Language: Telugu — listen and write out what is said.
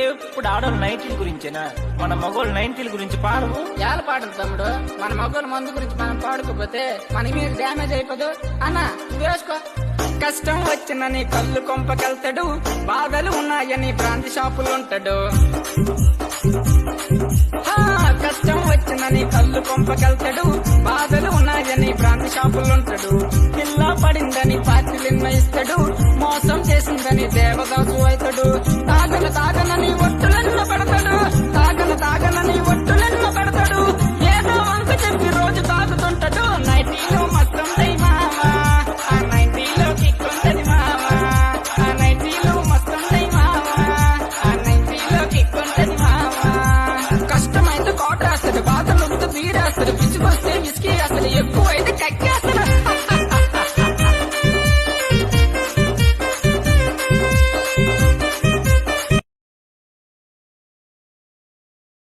ఎప్పుడు ఆడోళ్ళు నైన్టీల గురించేనా? మన మగోళ్ళు నైన్టీల గురించి పాడవు. ఏళ్ళ పాటలు తమ్ముడు, మన మగోళ్ళ మందు గురించి మనం పాడుకోపోతే మన మీద డ్యామేజ్ అయిపోదు అన్న. వేసుకో. కష్టం వచ్చినని కళ్ళు కొంపకెళ్తాడు, బాధలు ఉన్నాయని బ్రాంతి షాపులు ఉంటాడు. కష్టం వచ్చినని కళ్ళు కొంపకెళ్తాడు, బాధలు ఉన్నాయని బ్రాంతి షాపులు ఉంటాడు. పిల్ల పడిందని పార్టీలు నిర్ణయిస్తాడు, మోసం చేసిందని దేవదాసు అవుతాడు.